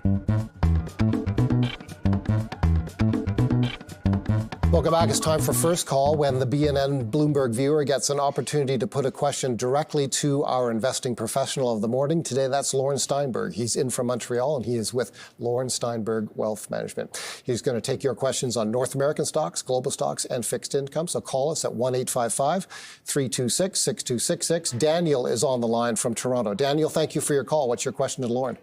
Welcome back. It's time for First Call, when the BNN Bloomberg viewer gets an opportunity to put a question directly to our investing professional of the morning. Today, that's Lauren Steinberg. He's in from Montreal, and he is with Lauren Steinberg Wealth Management. He's going to take your questions on North American stocks, global stocks, and fixed income. So call us at 1-855-326-6266. Daniel is on the line from Toronto. Daniel, thank you for your call. What's your question to Lauren?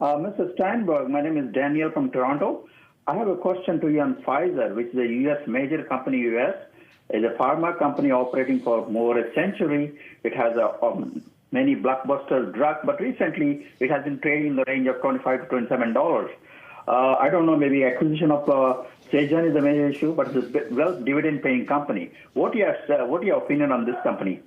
Mr. Steinberg, my name is Daniel from Toronto. I have a question to you on Pfizer, which is a U.S. major company. U.S. is a pharma company operating for more a century. It has many blockbuster drugs, but recently it has been trading in the range of $25 to $27. I don't know, maybe acquisition of Seagen is a major issue, but it's a well dividend-paying company. What is your opinion on this company?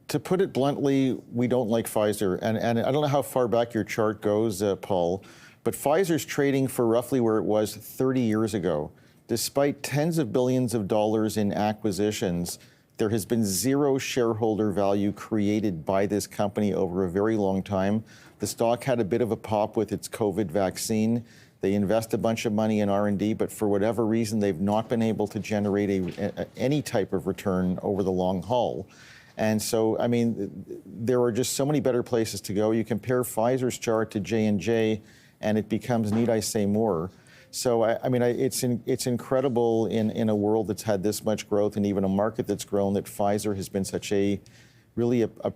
To put it bluntly, we don't like Pfizer, and I don't know how far back your chart goes, Paul. But Pfizer's trading for roughly where it was 30 years ago. Despite tens of billions of dollars in acquisitions, there has been zero shareholder value created by this company over a very long time. The stock had a bit of a pop with its COVID vaccine. They invest a bunch of money in R&D, but for whatever reason, they've not been able to generate any type of return over the long haul. And so, I mean, there are just so many better places to go. You compare Pfizer's chart to J&J, and it becomes, need I say more? So, it's incredible in a world that's had this much growth and even a market that's grown, that Pfizer has been such a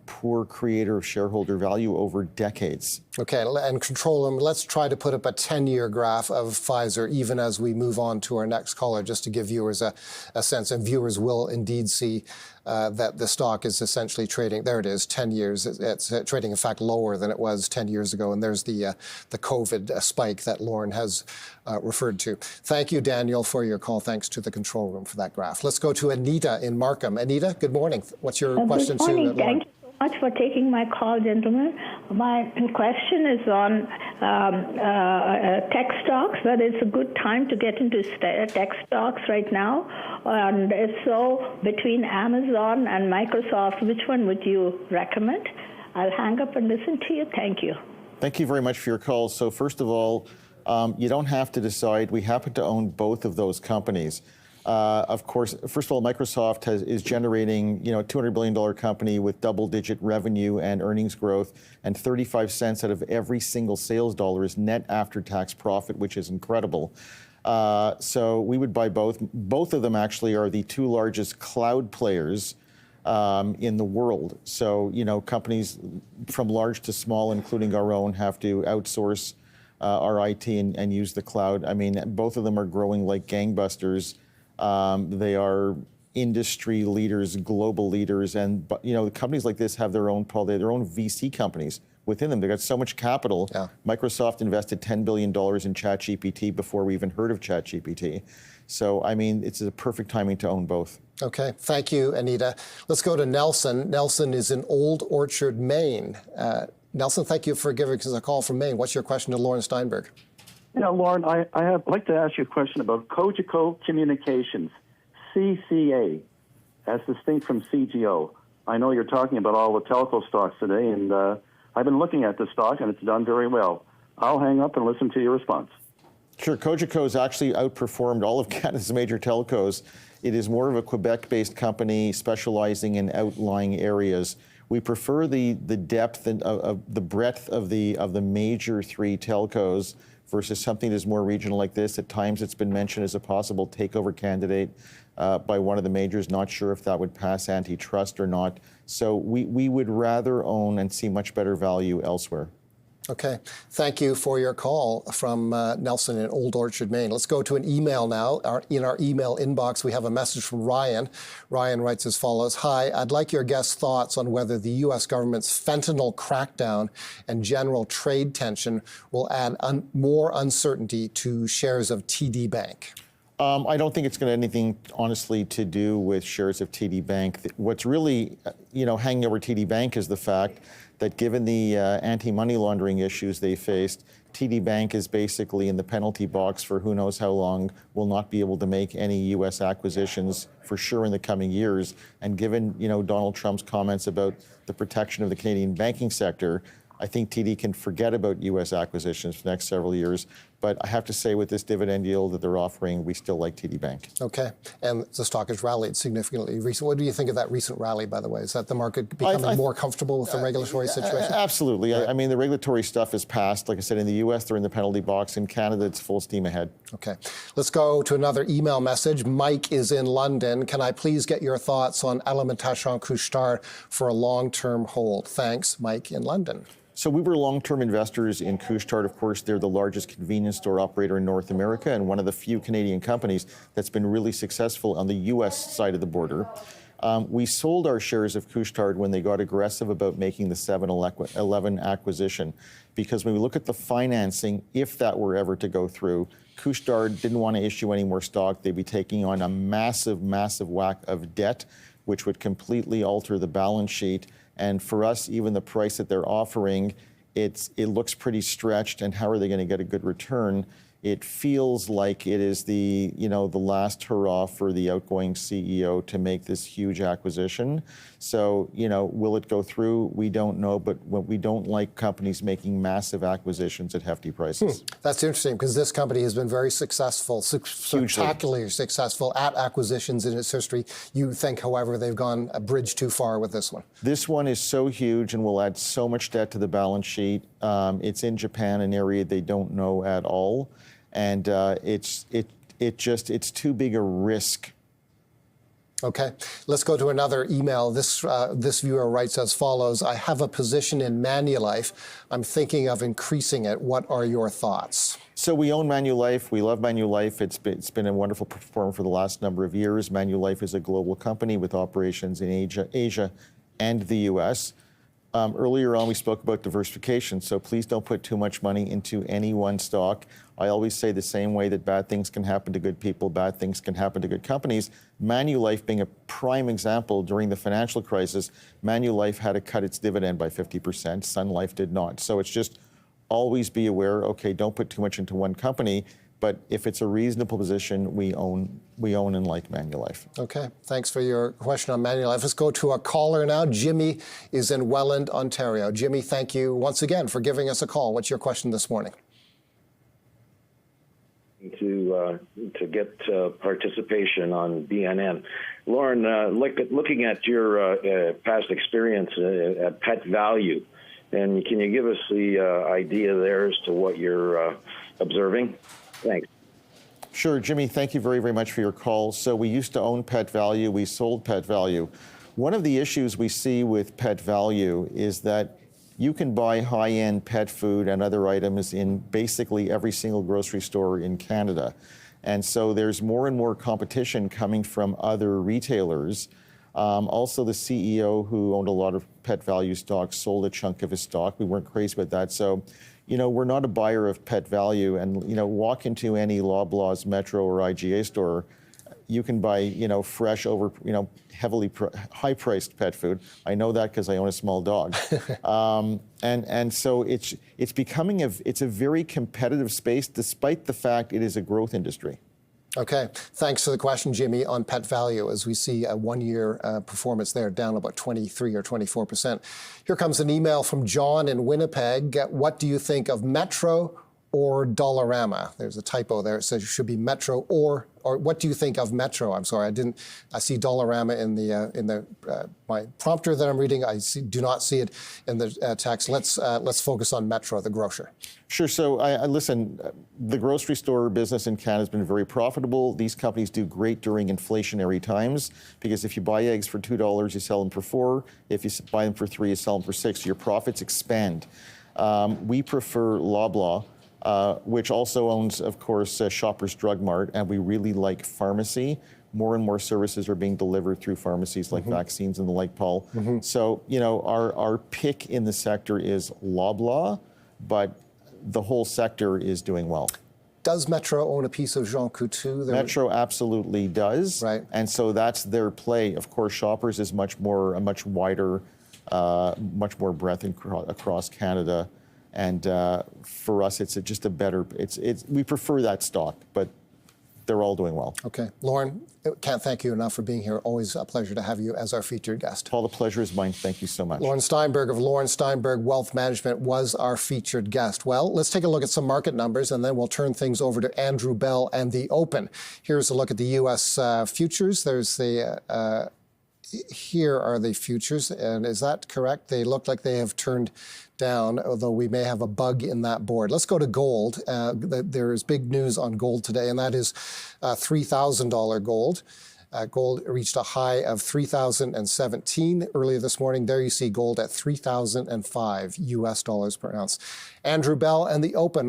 poor creator of shareholder value over decades. Okay, and control them. Let's try to put up a 10-year graph of Pfizer, even as we move on to our next caller, just to give viewers a sense. And viewers will indeed see that the stock is essentially trading. There it is, 10 years. It's trading, in fact, lower than it was 10 years ago. And there's the COVID spike that Lauren has referred to. Thank you, Daniel, for your call. Thanks to the control room for that graph. Let's go to Anita in Markham. Anita, good morning. What's your question to Lauren? Thank you so much for taking my call, gentlemen. My question is on tech stocks, whether it's a good time to get into tech stocks right now. And if so, between Amazon and Microsoft, which one would you recommend? I'll hang up and listen to you. Thank you. Thank you very much for your call. So first of all, you don't have to decide. We happen to own both of those companies. Of course, first of all, Microsoft is generating, a $200 billion company with double-digit revenue and earnings growth, and 35 cents out of every single sales dollar is net after-tax profit, which is incredible. So we would buy both. Both of them actually are the two largest cloud players in the world. So, companies from large to small, including our own, have to outsource our IT and use the cloud. I mean, both of them are growing like gangbusters. They are industry leaders, global leaders, and companies like this have their own VC companies within them. They've got so much capital. Yeah. Microsoft invested $10 billion in ChatGPT before we even heard of ChatGPT. So, it's a perfect timing to own both. Okay, thank you, Anita. Let's go to Nelson. Nelson is in Old Orchard, Maine. Nelson, thank you for giving us a call from Maine. What's your question to Lauren Steinberg? Lauren, I'd like to ask you a question about Cogeco Communications, CCA, as distinct from CGO. I know you're talking about all the telco stocks today, and I've been looking at the stock, and it's done very well. I'll hang up and listen to your response. Sure. Cogeco has actually outperformed all of Canada's major telcos. It is more of a Quebec-based company specializing in outlying areas. We prefer the depth and the breadth of the major three telcos versus something that's more regional like this. At times it's been mentioned as a possible takeover candidate by one of the majors. Not sure if that would pass antitrust or not. So we would rather own and see much better value elsewhere. Okay. Thank you for your call from Nelson in Old Orchard, Maine. Let's go to an email now. In our email inbox, we have a message from Ryan. Ryan writes as follows. Hi, I'd like your guest thoughts on whether the U.S. government's fentanyl crackdown and general trade tension will add more uncertainty to shares of TD Bank. I don't think it's going to have anything, honestly, to do with shares of TD Bank. What's really, hanging over TD Bank is the fact that given the anti-money laundering issues they faced, TD Bank is basically in the penalty box for who knows how long, will not be able to make any U.S. acquisitions for sure in the coming years. And given, Donald Trump's comments about the protection of the Canadian banking sector, I think TD can forget about U.S. acquisitions for the next several years. But I have to say, with this dividend yield that they're offering, we still like TD Bank. Okay. And the stock has rallied significantly recently. What do you think of that recent rally, by the way? Is that the market becoming more comfortable with the regulatory situation? Absolutely. Right. I mean, the regulatory stuff is passed. Like I said, in the U.S., they're in the penalty box. In Canada, it's full steam ahead. Okay. Let's go to another email message. Mike is in London. Can I please get your thoughts on Alimentation Couche-Tard for a long-term hold? Thanks, Mike in London. So we were long-term investors in Couche-Tard. Of course, they're the largest convenience store operator in North America and one of the few Canadian companies that's been really successful on the U.S. side of the border. We sold our shares of Couche-Tard when they got aggressive about making the 7-Eleven acquisition, because when we look at the financing, if that were ever to go through, Couche-Tard didn't want to issue any more stock. They'd be taking on a massive, massive whack of debt, which would completely alter the balance sheet. And for us, even the price that they're offering, it looks pretty stretched. And how are they going to get a good return? It feels like it is the last hurrah for the outgoing CEO to make this huge acquisition. So, will it go through? We don't know, but we don't like companies making massive acquisitions at hefty prices. That's interesting, because this company has been very successful, spectacularly successful at acquisitions in its history. You think, however, they've gone a bridge too far with this one? This one is so huge and will add so much debt to the balance sheet. It's in Japan, an area they don't know at all. And it's too big a risk. Okay, let's go to another email. This viewer writes as follows: I have a position in Manulife. I'm thinking of increasing it. What are your thoughts? So we own Manulife. We love Manulife. It's been a wonderful performer for the last number of years. Manulife is a global company with operations in Asia and the U.S. Earlier on, we spoke about diversification, so please don't put too much money into any one stock. I always say the same way that bad things can happen to good people, bad things can happen to good companies. Manulife being a prime example, during the financial crisis, Manulife had to cut its dividend by 50%. Sun Life did not. So it's just always be aware, okay, don't put too much into one company. But if it's a reasonable position, we own and like Manulife. Okay, thanks for your question on Manulife. Let's go to a caller now. Jimmy is in Welland, Ontario. Jimmy, thank you once again for giving us a call. What's your question this morning? To get participation on BNN. Lauren, looking at your past experience at Pet Value, and can you give us the idea there as to what you're observing? Thanks. Sure, Jimmy, thank you very, very much for your call. So we used to own Pet Value. We sold Pet Value. One of the issues we see with Pet Value is that you can buy high-end pet food and other items in basically every single grocery store in Canada. And so there's more and more competition coming from other retailers. Also, the CEO, who owned a lot of Pet Value stock, sold a chunk of his stock. We weren't crazy about that. So, we're not a buyer of Pet Value. And, walk into any Loblaws, Metro, or IGA store, you can buy, fresh, heavily high-priced pet food. I know that because I own a small dog. And so it's becoming it's a very competitive space, despite the fact it is a growth industry. Okay, thanks for the question, Jimmy, on Pet Value, as we see a one-year performance there down about 23 or 24%. Here comes an email from John in Winnipeg. What do you think of Metro or Dollarama? There's a typo there. It says it should be Metro or what do you think of Metro? I'm sorry, I see Dollarama in the my prompter that I'm reading. Do not see it in the text. Let's focus on Metro, the grocer. Sure. So listen, the grocery store business in Canada has been very profitable. These companies do great during inflationary times, because if you buy eggs for $2, you sell them for $4. If you buy them for $3, you sell them for $6. Your profits expand. We prefer Loblaw, which also owns, of course, Shoppers Drug Mart, and we really like pharmacy. More and more services are being delivered through pharmacies, like vaccines and the like, Paul. So, our pick in the sector is Loblaw, but the whole sector is doing well. Does Metro own a piece of Jean Coutu? Metro absolutely does. Right. And so that's their play. Of course, Shoppers is a much wider, much more breadth across Canada. And for us, it's just a better, we prefer that stock, but they're all doing well. Okay. Lauren, can't thank you enough for being here. Always a pleasure to have you as our featured guest. Paul, the pleasure is mine. Thank you so much. Lauren Steinberg of Lauren Steinberg Wealth Management was our featured guest. Well, let's take a look at some market numbers, and then we'll turn things over to Andrew Bell and the Open. Here's a look at the U.S. futures. There's the here are the futures, and is that correct? They look like they have turned down, although we may have a bug in that board. Let's go to gold. There is big news on gold today, and that is $3,000 gold. Gold reached a high of 3,017 earlier this morning. There you see gold at 3,005 US dollars per ounce. Andrew Bell and the Open